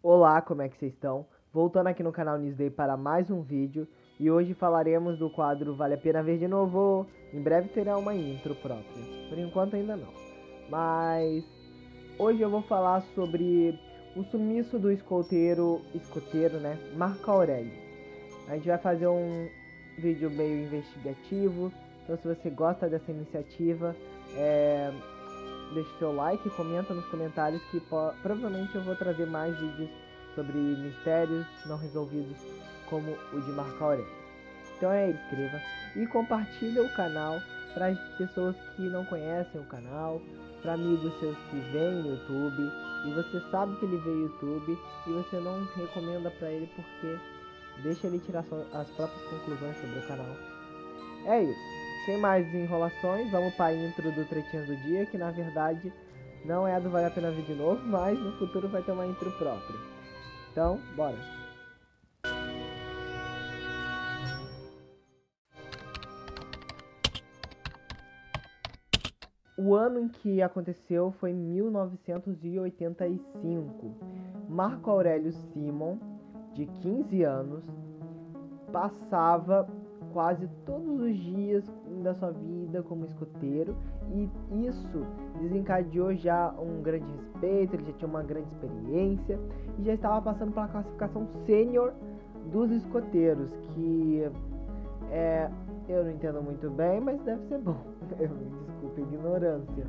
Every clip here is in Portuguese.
Olá, como é que vocês estão? Voltando aqui no canal Newsday para mais um vídeo. E hoje falaremos do quadro Vale a Pena Ver de Novo. Em breve terá uma intro própria. Por enquanto ainda não. Mas hoje eu vou falar sobre o sumiço do escoteiro, né? Marco Aurélio. A gente vai fazer um vídeo meio investigativo. Então se você gosta dessa iniciativa, deixe seu like, comenta nos comentários que provavelmente eu vou trazer mais vídeos sobre mistérios não resolvidos como o de Marco Aurélio. Então inscreva e compartilha o canal para pessoas que não conhecem o canal, para amigos seus que veem no YouTube e você sabe que ele vê YouTube e você não recomenda para ele porque deixa ele tirar as próprias conclusões sobre o canal. É isso. Sem mais enrolações, vamos para a intro do Tretinhas do Dia, que na verdade não é a do Vale a Pena Ver de Novo, mas no futuro vai ter uma intro própria. Então, bora! O ano em que aconteceu foi 1985. Marco Aurélio Simon, de 15 anos, passava quase todos os dias da sua vida como escoteiro, e isso desencadeou já um grande respeito. Ele já tinha uma grande experiência e já estava passando pela classificação sênior dos escoteiros, que eu não entendo muito bem, mas deve ser bom. Desculpa a ignorância.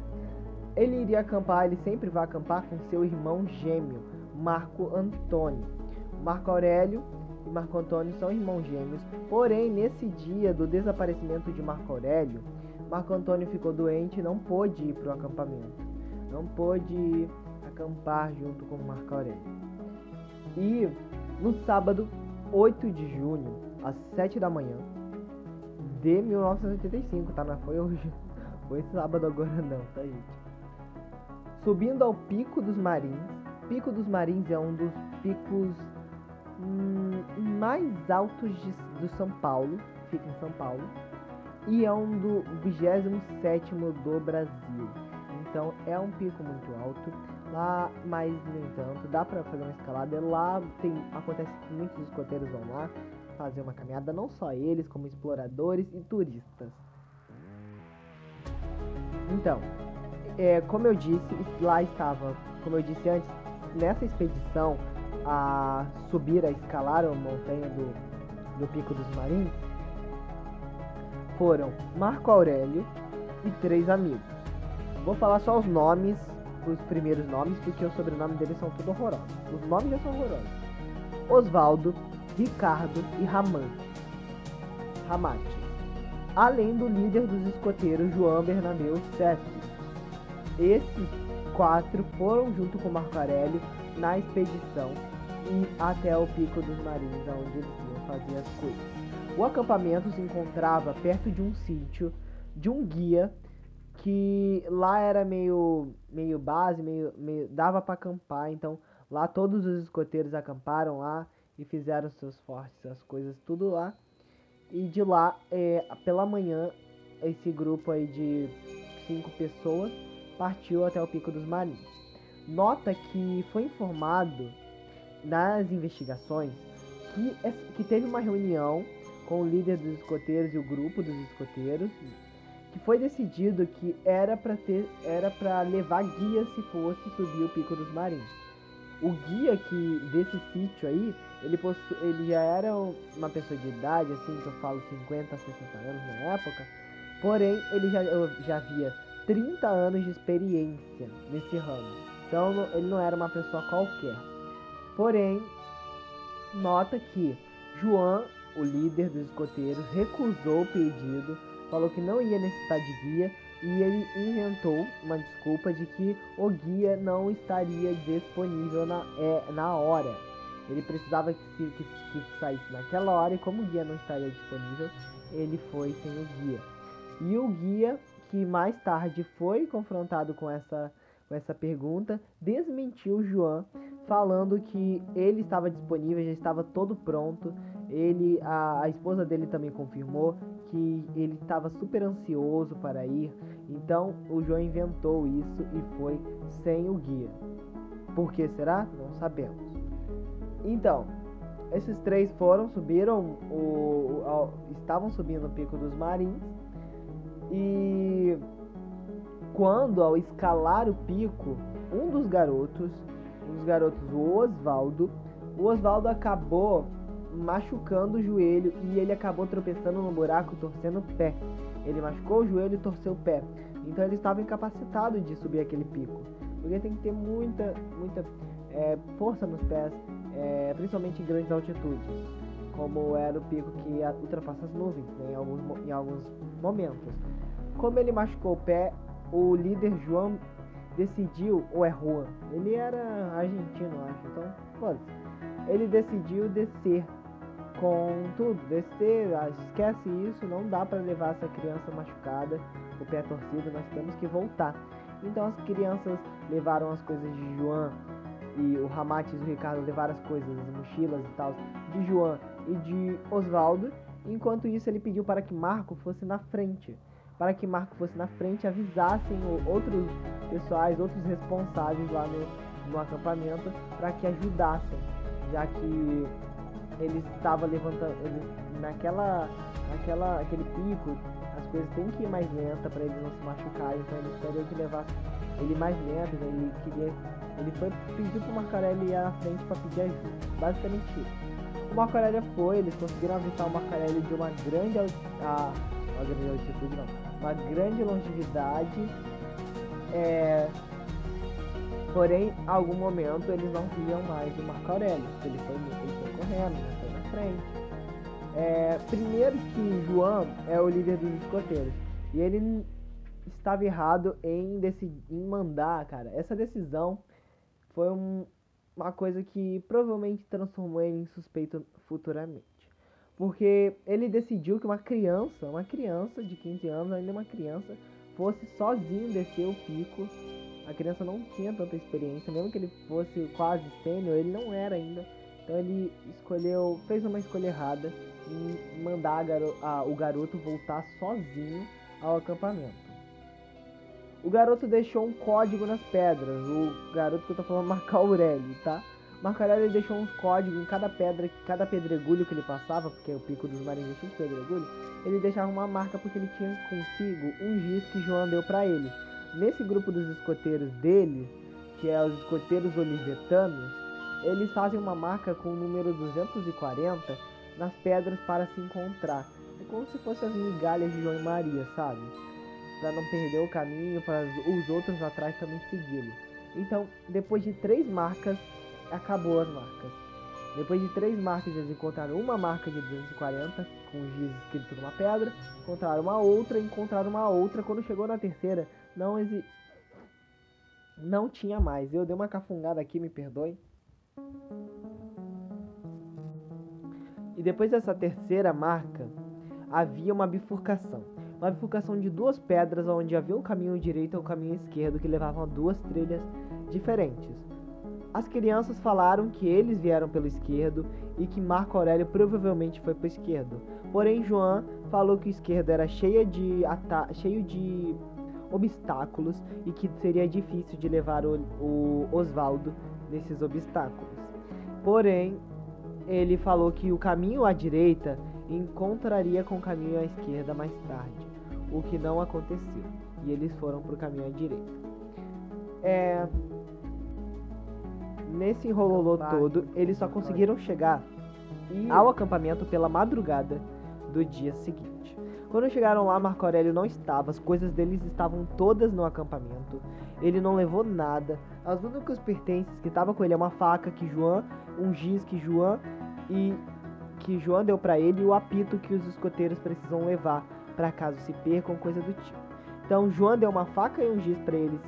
Ele iria acampar, ele sempre vai acampar com seu irmão gêmeo, Marco Antônio. Marco Aurélio e Marco Antônio são irmãos gêmeos, porém nesse dia do desaparecimento de Marco Aurélio, Marco Antônio ficou doente e não pôde ir para o acampamento, não pôde acampar junto com Marco Aurélio. E no sábado 8 de junho, às 7 da manhã de 1985, tá? Não foi hoje, foi sábado agora não, tá, gente? Subindo ao Pico dos Marins. Pico dos Marins é um dos picos mais altos do São Paulo, fica em São Paulo, e é um do 27º do Brasil. Então é um pico muito alto lá, mas no entanto dá para fazer uma escalada. Lá acontece que muitos escoteiros vão lá fazer uma caminhada, não só eles, como exploradores e turistas. Então, como eu disse, lá estava, como eu disse antes, nessa expedição a subir, a escalar a montanha do Pico dos Marins, foram Marco Aurélio e 3 amigos. Vou falar só os nomes, os primeiros nomes, porque os sobrenomes deles são tudo horrorosos. Os nomes já são horrorosos. Osvaldo, Ricardo e Ramate. Além do líder dos escoteiros, João Bernabeu Sessi. Esses 4 foram junto com Marco Aurélio na expedição e até o Pico dos Marins, onde eles iam fazer as coisas. O acampamento se encontrava perto de um sítio de um guia, que lá era meio base, meio dava para acampar. Então lá todos os escoteiros acamparam lá e fizeram seus fortes, as coisas tudo lá. E de lá, pela manhã, esse grupo aí de 5 pessoas partiu até o Pico dos Marins. Nota que foi informado nas investigações que teve uma reunião com o líder dos escoteiros e o grupo dos escoteiros, que foi decidido que era para levar guia se fosse subir o Pico dos Marins. O guia desse sítio aí, ele já era uma pessoa de idade, assim, que eu falo 50, 60 anos na época, porém ele já havia 30 anos de experiência nesse ramo. Então ele não era uma pessoa qualquer. Porém, nota que João, o líder dos escoteiros, recusou o pedido, falou que não ia necessitar de guia, e ele inventou uma desculpa de que o guia não estaria disponível na hora. Ele precisava que saísse naquela hora, e como o guia não estaria disponível, ele foi sem o guia. E o guia, que mais tarde foi confrontado com essa pergunta, desmentiu João, falando que ele estava disponível, já estava todo pronto. A esposa dele também confirmou que ele estava super ansioso para ir. Então o João inventou isso e foi sem o guia. Por que será? Não sabemos. Então, esses três subiram, estavam subindo o Pico dos Marins, e quando, ao escalar o pico, um dos garotos, o Osvaldo acabou machucando o joelho e ele acabou tropeçando no buraco, torcendo o pé. Ele machucou o joelho e torceu o pé. Então ele estava incapacitado de subir aquele pico, porque tem que ter muita força nos pés, principalmente em grandes altitudes, como era o pico que ultrapassa as nuvens, né, em alguns momentos. Como ele machucou o pé, o líder João decidiu, ou é Juan, ele era argentino, acho, então foda-se. Ele decidiu descer com tudo, esquece isso, não dá pra levar essa criança machucada, o pé torcido, nós temos que voltar. Então as crianças levaram as coisas de João, e o Ramates e o Ricardo levaram as coisas, as mochilas e tal, de João e de Osvaldo. Enquanto isso, ele pediu para que Marco fosse na frente, avisassem outros pessoais, outros responsáveis lá no acampamento, para que ajudassem, já que ele estava levantando, naquele pico, as coisas têm que ir mais lenta para ele não se machucar. Então eles teriam que levar ele mais lento, né? Ele foi pedir pro Marco Aurélio ir à frente para pedir ajuda, basicamente isso. O Marco Aurélio eles conseguiram avistar o Marco Aurélio de uma grande altitude, uma grande longevidade, porém, em algum momento eles não viam mais o Marco Aurélio, ele foi correndo, né? Foi na frente. Primeiro que João é o líder dos escoteiros, e ele estava errado em mandar, cara. Essa decisão foi uma coisa que provavelmente transformou ele em suspeito futuramente. Porque ele decidiu que uma criança de 15 anos, ainda uma criança, fosse sozinho descer o pico. A criança não tinha tanta experiência, mesmo que ele fosse quase sênior, ele não era ainda. Então ele fez uma escolha errada em mandar o garoto voltar sozinho ao acampamento. O garoto deixou um código nas pedras. O garoto que eu tô falando, Marco Aurélio, tá? Marco Aurélio deixou uns códigos em cada pedregulho que ele passava, porque o Pico dos Marins é cheio de pedregulho. Ele deixava uma marca porque ele tinha consigo um giz que João deu pra ele. Nesse grupo dos escoteiros dele, que é os escoteiros olivetanos, eles fazem uma marca com o número 240 nas pedras para se encontrar. É como se fossem as migalhas de João e Maria, sabe? Para não perder o caminho, para os outros atrás também segui-lo. Então, depois de 3 marcas, acabou as marcas. Depois de 3 marcas, eles encontraram uma marca de 240 com o giz escrito numa pedra, encontraram uma outra. Quando chegou na terceira, não tinha mais. Eu dei uma cafungada aqui, me perdoe. E depois dessa terceira marca, havia uma bifurcação de 2 pedras, onde havia um caminho direito e um caminho esquerdo que levavam a 2 trilhas diferentes. As crianças falaram que eles vieram pelo esquerdo e que Marco Aurélio provavelmente foi para o esquerdo. Porém, João falou que o esquerdo era cheio de obstáculos e que seria difícil de levar o Osvaldo nesses obstáculos. Porém, ele falou que o caminho à direita encontraria com o caminho à esquerda mais tarde, o que não aconteceu, e eles foram para o caminho à direita. Nesse enrololô todo, eles só conseguiram chegar ao acampamento pela madrugada do dia seguinte. Quando chegaram lá, Marco Aurélio não estava, as coisas deles estavam todas no acampamento, ele não levou nada. Os únicos pertences que estavam com ele é uma faca um giz que João deu pra ele, e o apito que os escoteiros precisam levar para caso se percam, coisa do tipo. Então João deu uma faca e um giz para ele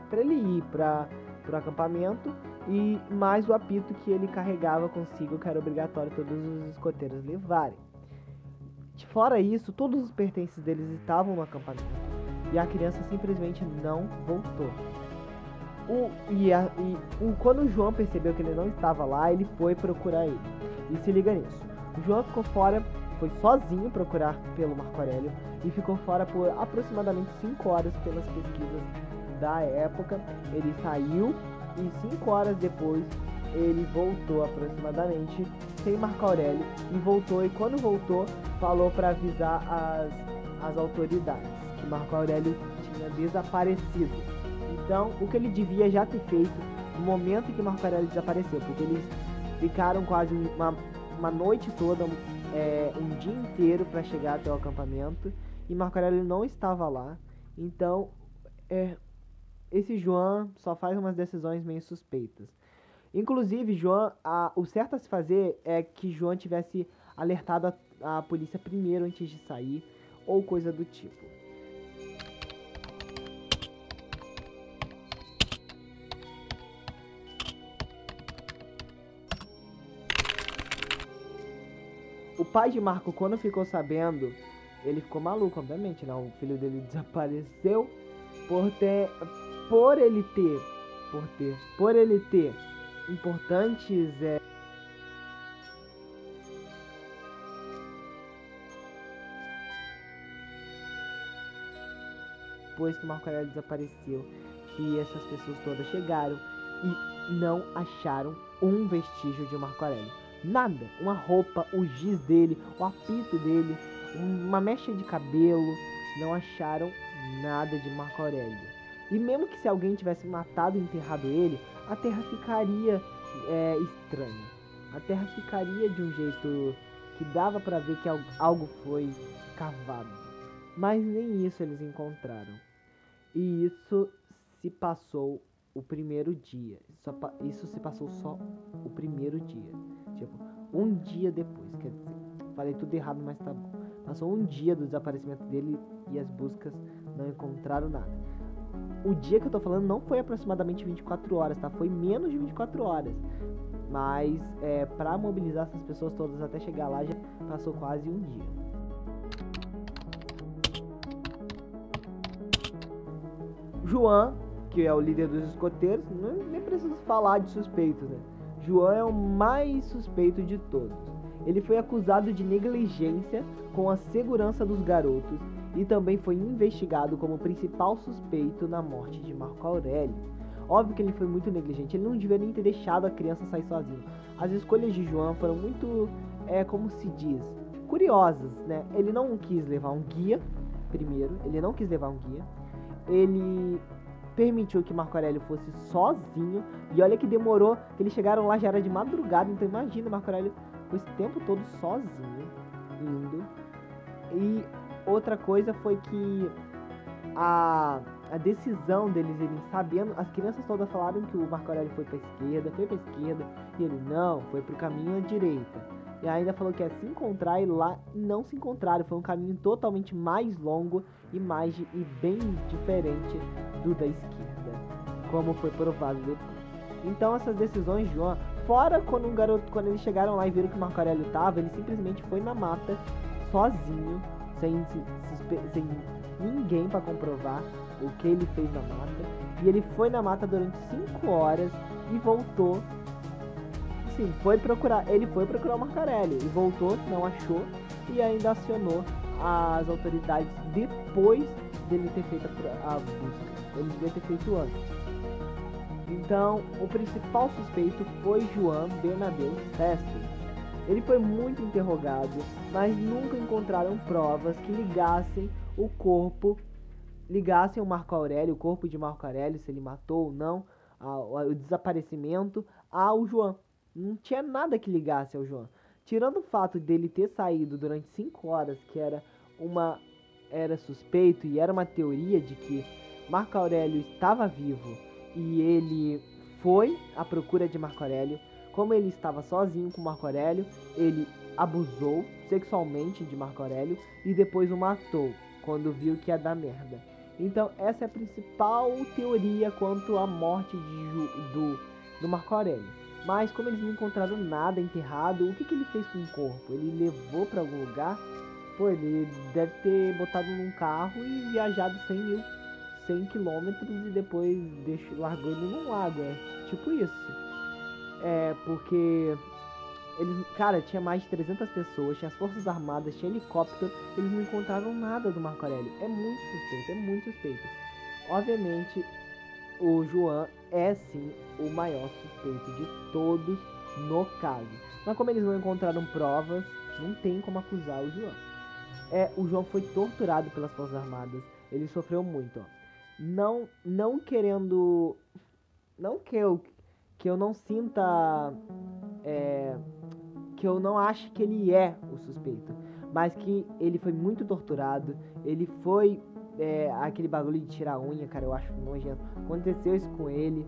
para ele ir para o acampamento, e mais o apito que ele carregava consigo, que era obrigatório todos os escoteiros levarem. Fora isso, todos os pertences deles estavam no acampamento, e a criança simplesmente não voltou. Quando o João percebeu que ele não estava lá, ele foi procurar ele. E se liga nisso, o João ficou fora, foi sozinho procurar pelo Marco Aurélio, e ficou fora por aproximadamente 5 horas pelas pesquisas da época. Ele saiu E 5 horas depois, ele voltou aproximadamente sem Marco Aurélio e voltou. E quando voltou, falou para avisar as autoridades que Marco Aurélio tinha desaparecido. Então, o que ele devia já ter feito no momento em que Marco Aurélio desapareceu, porque eles ficaram quase uma noite toda, um dia inteiro para chegar até o acampamento, e Marco Aurélio não estava lá. Então, esse João só faz umas decisões meio suspeitas. Inclusive, João, o certo a se fazer é que João tivesse alertado a polícia primeiro antes de sair, ou coisa do tipo. O pai de Marco, quando ficou sabendo, ele ficou maluco, obviamente, né? O filho dele desapareceu por ele ter importantes depois que Marco Aurélio desapareceu, que essas pessoas todas chegaram e não acharam um vestígio de Marco Aurélio. Nada, uma roupa, o giz dele, o apito dele, uma mecha de cabelo, não acharam nada de Marco Aurélio. E mesmo que se alguém tivesse matado e enterrado ele, a terra ficaria estranha. A terra ficaria de um jeito que dava para ver que algo foi cavado. Mas nem isso eles encontraram. E isso se passou o primeiro dia. Isso se passou só o primeiro dia. Tipo, um dia depois. Quer dizer, falei tudo errado, mas tá bom. Passou um dia do desaparecimento dele e as buscas não encontraram nada. O dia que eu tô falando não foi aproximadamente 24 horas, tá? Foi menos de 24 horas. Mas pra mobilizar essas pessoas todas até chegar lá já passou quase um dia. João, que é o líder dos escoteiros, nem preciso falar de suspeitos, né? João é o mais suspeito de todos. Ele foi acusado de negligência com a segurança dos garotos e também foi investigado como principal suspeito na morte de Marco Aurélio. Óbvio que ele foi muito negligente, ele não devia nem ter deixado a criança sair sozinha. As escolhas de João foram muito, como se diz, curiosas, né? Ele não quis levar um guia, primeiro, ele permitiu que Marco Aurélio fosse sozinho. E olha que demorou, que eles chegaram lá já era de madrugada. Então imagina, Marco Aurélio foi esse tempo todo sozinho, indo. E outra coisa foi que a decisão deles irem sabendo, as crianças todas falaram que o Marco Aurélio foi pra esquerda, e ele não, foi pro caminho à direita. E ainda falou que ia se encontrar, e lá não se encontraram. Foi um caminho totalmente mais longo e bem diferente do da esquerda, como foi provado depois. Então essas decisões, João, fora quando eles chegaram lá e viram que o Marco Aurélio tava, ele simplesmente foi na mata, sozinho, sem ninguém para comprovar o que ele fez na mata. E ele foi na mata durante 5 horas e voltou. Sim, ele foi procurar o Marco Aurélio e voltou, não achou, e ainda acionou as autoridades depois dele ter feito a busca. Ele devia ter feito antes. Então, o principal suspeito foi João Bernabeu Céspedes. Ele foi muito interrogado, mas nunca encontraram provas que ligassem o corpo, o Marco Aurélio, o corpo de Marco Aurélio, se ele matou ou não, o desaparecimento, ao João. Não tinha nada que ligasse ao João. Tirando o fato dele ter saído durante 5 horas, que era suspeito e era uma teoria de que Marco Aurélio estava vivo e ele foi à procura de Marco Aurélio. Como ele estava sozinho com Marco Aurélio, ele abusou sexualmente de Marco Aurélio e depois o matou quando viu que ia dar merda. Então essa é a principal teoria quanto à morte do Marco Aurélio. Mas como eles não encontraram nada enterrado, o que ele fez com o corpo? Ele levou para algum lugar? Pô, ele deve ter botado num carro e viajado 100 quilômetros e depois largou ele num lago. É tipo isso. Porque eles, tinha mais de 300 pessoas, tinha as forças armadas, tinha helicóptero, eles não encontraram nada do Marco Aurélio. É muito suspeito. Obviamente, o João é sim o maior suspeito de todos no caso. Mas como eles não encontraram provas, não tem como acusar o João. O João foi torturado pelas Forças Armadas. Ele sofreu muito, ó. Não querendo... Não que eu não sinta... que eu não acho que ele é o suspeito. Mas que ele foi muito torturado. Ele foi... aquele bagulho de tirar a unha, cara, eu acho nojento. Aconteceu isso com ele.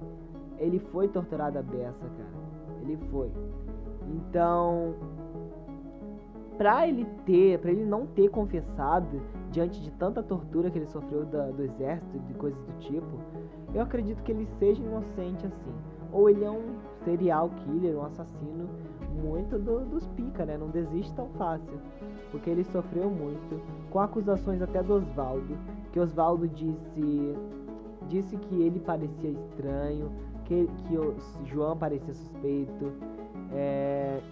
Ele foi torturado a beça, cara. Ele foi. Então... Pra ele não ter confessado diante de tanta tortura que ele sofreu do exército e de coisas do tipo, eu acredito que ele seja inocente assim. Ou ele é um serial killer, um assassino muito dos pica, né? Não desiste tão fácil. Porque ele sofreu muito, com acusações até do Oswaldo, que Oswaldo disse que ele parecia estranho, que o João parecia suspeito.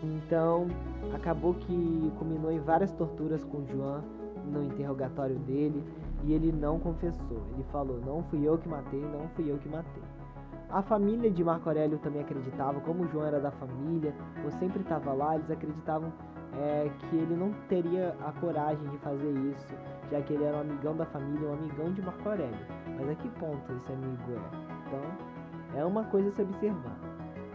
Então acabou que culminou em várias torturas com o João no interrogatório dele, e ele não confessou. Ele falou: não fui eu que matei, não fui eu que matei. A família de Marco Aurélio também acreditava, como o João era da família, eu sempre estava lá, eles acreditavam que ele não teria a coragem de fazer isso, já que ele era um amigão da família, um amigão de Marco Aurélio. Mas a que ponto esse amigo é? Então, é uma coisa a se observar.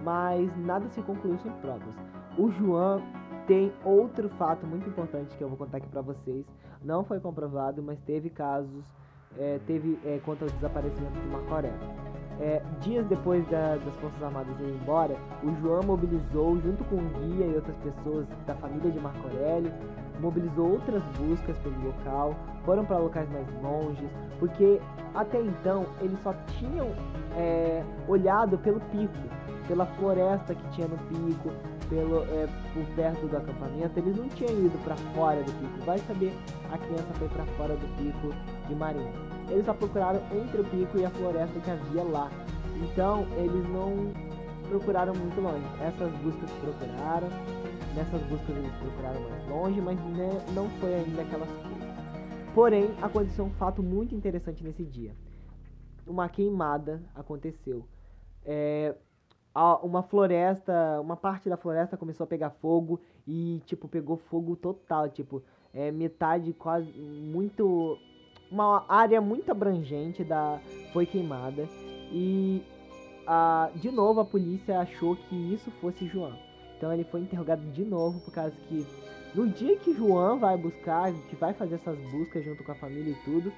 Mas nada se concluiu sem provas. O João tem outro fato muito importante que eu vou contar aqui pra vocês. Não foi comprovado, mas teve casos, quanto ao desaparecimento de Marco Aurélio. Dias depois das Forças Armadas irem embora, o João mobilizou, junto com o guia e outras pessoas da família de Marco Aurélio, mobilizou outras buscas pelo local, foram para locais mais longes, porque até então eles só tinham olhado pelo pico, pela floresta que tinha no pico, por perto do acampamento. Eles não tinham ido para fora do pico. Vai saber, a criança foi para fora do pico de Marinho. Eles só procuraram entre o pico e a floresta que havia lá. Então eles não procuraram muito longe. Nessas buscas eles procuraram mais longe, mas não foi ainda aquelas coisas. Porém, aconteceu um fato muito interessante nesse dia. Uma queimada aconteceu. Uma parte da floresta começou a pegar fogo e, pegou fogo total, metade quase, uma área muito abrangente foi queimada e, de novo, a polícia achou que isso fosse João. Então ele foi interrogado de novo, por causa que no dia que João vai buscar, que vai fazer essas buscas junto com a família e tudo,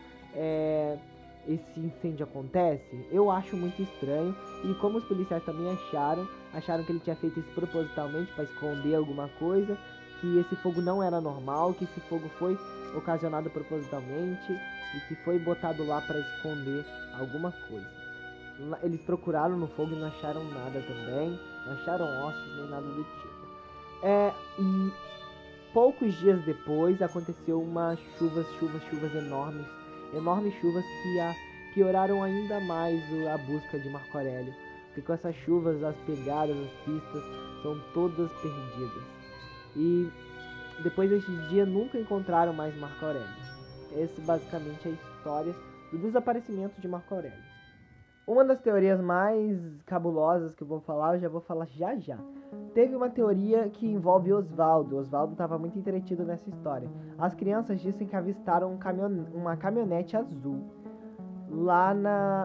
esse incêndio acontece. Eu acho muito estranho, e como os policiais também acharam que ele tinha feito isso propositalmente para esconder alguma coisa, que esse fogo não era normal, que esse fogo foi ocasionado propositalmente e que foi botado lá para esconder alguma coisa. Eles procuraram no fogo e não acharam nada também, não acharam ossos nem nada do tipo. E poucos dias depois aconteceu umas chuvas enormes chuvas que pioraram ainda mais a busca de Marco Aurélio, porque com essas chuvas as pegadas, as pistas são todas perdidas. E depois desse dia nunca encontraram mais Marco Aurélio. Essa basicamente é a história do desaparecimento de Marco Aurélio. Uma das teorias mais cabulosas que eu já vou falar já. Teve uma teoria que envolve Oswaldo. Oswaldo estava muito entretido nessa história. As crianças dizem que avistaram uma caminhonete azul lá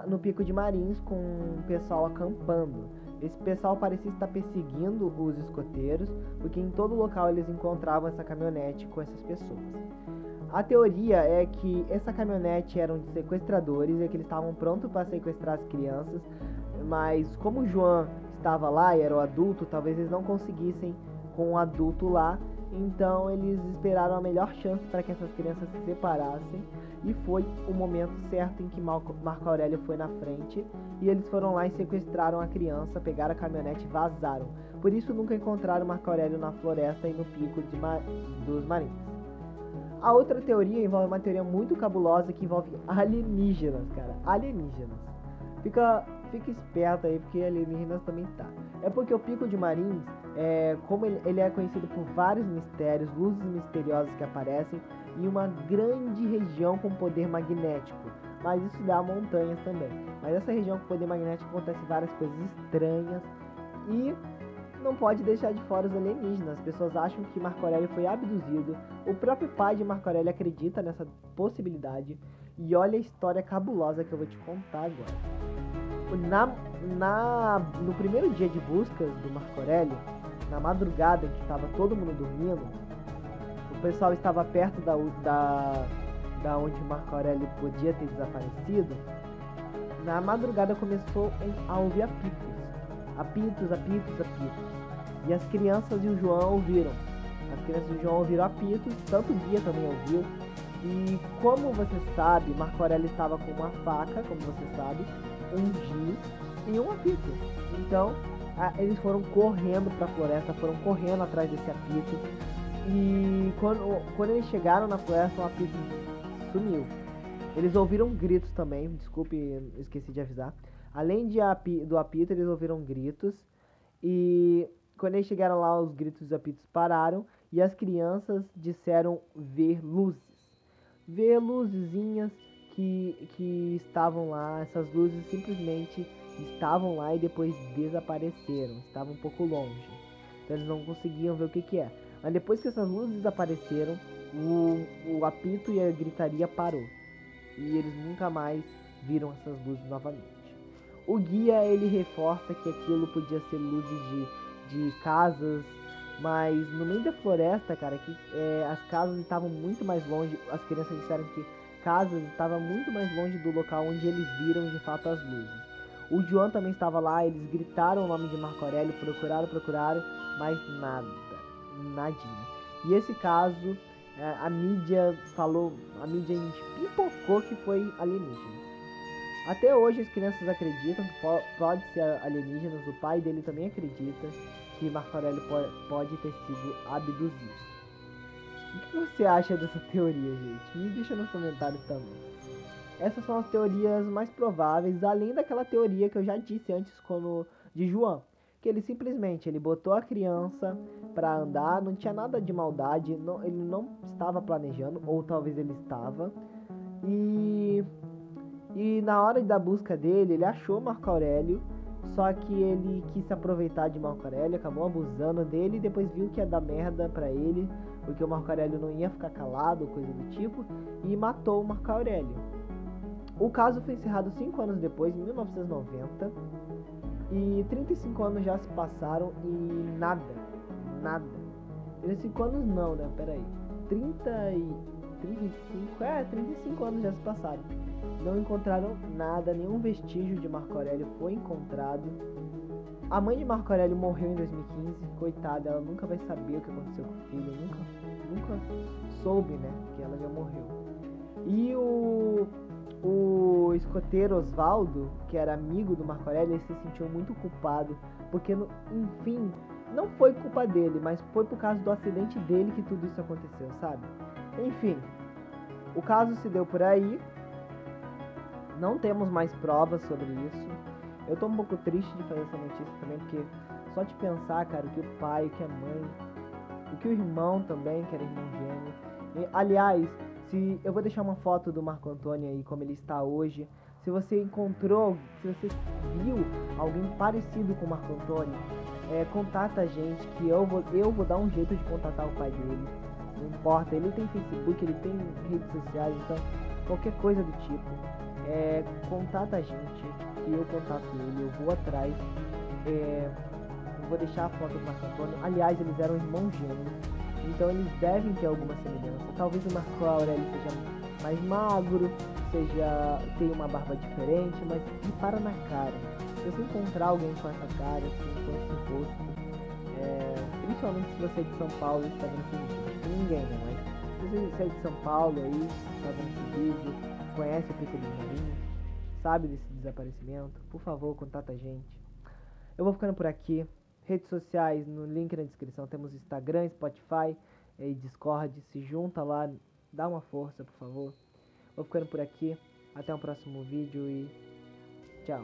no Pico de Marins, com o pessoal acampando. Esse pessoal parecia estar perseguindo os escoteiros, porque em todo local eles encontravam essa caminhonete com essas pessoas. A teoria é que essa caminhonete eram de sequestradores e que eles estavam prontos para sequestrar as crianças, mas como o João estava lá e era o adulto, talvez eles não conseguissem com o adulto lá, então eles esperaram a melhor chance para que essas crianças se separassem, e foi o momento certo em que Marco Aurélio foi na frente, e eles foram lá e sequestraram a criança, pegaram a caminhonete e vazaram. Por isso nunca encontraram Marco Aurélio na floresta e no pico dos Marins. A outra teoria envolve uma teoria muito cabulosa que envolve alienígenas, cara. Alienígenas. Fica esperto aí, porque alienígenas também tá. É porque o Pico de Marins, como ele é conhecido por vários mistérios, luzes misteriosas que aparecem em uma grande região com poder magnético. mas estudar montanhas também. Mas essa região com poder magnético acontece várias coisas estranhas e não pode deixar de fora os alienígenas. As pessoas acham que Marco Aurélio foi abduzido. O próprio pai de Marco Aurélio acredita nessa possibilidade. E olha a história cabulosa que eu vou te contar agora. No primeiro dia de buscas do Marco Aurélio, na madrugada em que estava todo mundo dormindo, o pessoal estava perto da onde Marco Aurélio podia ter desaparecido. Na madrugada começou a ouvir apitos. Apitos, apitos, apitos. E as crianças e o João ouviram. As crianças e o João ouviram apitos, tanto o guia também ouviu. E como você sabe, Marco Aurélio estava com uma faca, como você sabe, um giz e um apito. Então, eles foram correndo para a floresta, foram correndo atrás desse apito. E quando eles chegaram na floresta, o apito sumiu. Eles ouviram gritos também, desculpe, esqueci de avisar. Além do apito, eles ouviram gritos. E quando eles chegaram lá, os gritos dos apitos pararam. E as crianças disseram ver luzes. Ver luzezinhas que estavam lá. Essas luzes simplesmente estavam lá e depois desapareceram. Estavam um pouco longe. Então eles não conseguiam ver o que é. Mas depois que essas luzes desapareceram, o apito e a gritaria parou. E eles nunca mais viram essas luzes novamente. O guia, ele reforça que aquilo podia ser luzes de casas, mas no meio da floresta, cara, que as casas estavam muito mais longe. As crianças disseram que casas estavam muito mais longe do local onde eles viram de fato as luzes. O João também estava lá, eles gritaram o nome de Marco Aurélio, procuraram, mas nada, nadinha. E esse caso, a mídia pipocou que foi alienígena. Até hoje as crianças acreditam que pode ser alienígenas, o pai dele também acredita que Marco Aurélio pode ter sido abduzido. O que você acha dessa teoria, gente? Me deixa nos comentários também. Essas são as teorias mais prováveis, além daquela teoria que eu já disse antes de João. Que ele simplesmente botou a criança para andar, não tinha nada de maldade, ele não estava planejando, ou talvez ele estava. E na hora da busca dele, ele achou Marco Aurélio, só que ele quis se aproveitar de Marco Aurélio, acabou abusando dele e depois viu que ia dar merda pra ele, porque o Marco Aurélio não ia ficar calado, coisa do tipo, e matou o Marco Aurélio. O caso foi encerrado 5 anos depois, em 1990, e 35 anos já se passaram e nada. 35 anos não, né? Peraí. 35 anos já se passaram. Não encontraram nada, nenhum vestígio de Marco Aurélio foi encontrado. A mãe de Marco Aurélio morreu em 2015, coitada, ela nunca vai saber o que aconteceu com o filho, nunca soube, né, que ela já morreu. E o escoteiro Osvaldo, que era amigo do Marco Aurélio, ele se sentiu muito culpado, porque, enfim, não foi culpa dele, mas foi por causa do acidente dele que tudo isso aconteceu, sabe? Enfim, o caso se deu por aí, não temos mais provas sobre isso. Eu tô um pouco triste de fazer essa notícia também, porque só de pensar, cara, o que o pai, o que a mãe, o que o irmão também, que era irmão gêmeo. E, aliás, eu vou deixar uma foto do Marco Antônio aí, como ele está hoje. Se você encontrou, se você viu alguém parecido com o Marco Antônio, contata a gente, que eu vou dar um jeito de contatar o pai dele. Não importa, ele tem Facebook, ele tem redes sociais, então qualquer coisa do tipo. Contata a gente, que eu contato ele, eu vou atrás. Eu vou deixar a foto do Marco Antônio. Aliás, eles eram irmãos gêmeos, então eles devem ter alguma semelhança. Talvez o Marco Aurélio seja mais magro, tenha uma barba diferente, mas repara na cara. Se você encontrar alguém com essa cara, assim, com esse rosto, principalmente se você é de São Paulo e está vendo esse vídeo, acho que ninguém, né? Mas se você é de São Paulo aí, está vendo esse vídeo, conhece o Pico dos Marinhos, sabe desse desaparecimento, por favor, contata a gente. Eu vou ficando por aqui. Redes sociais, no link na descrição, temos Instagram, Spotify e Discord. Se junta lá, dá uma força, por favor. Vou ficando por aqui. Até o próximo vídeo e tchau.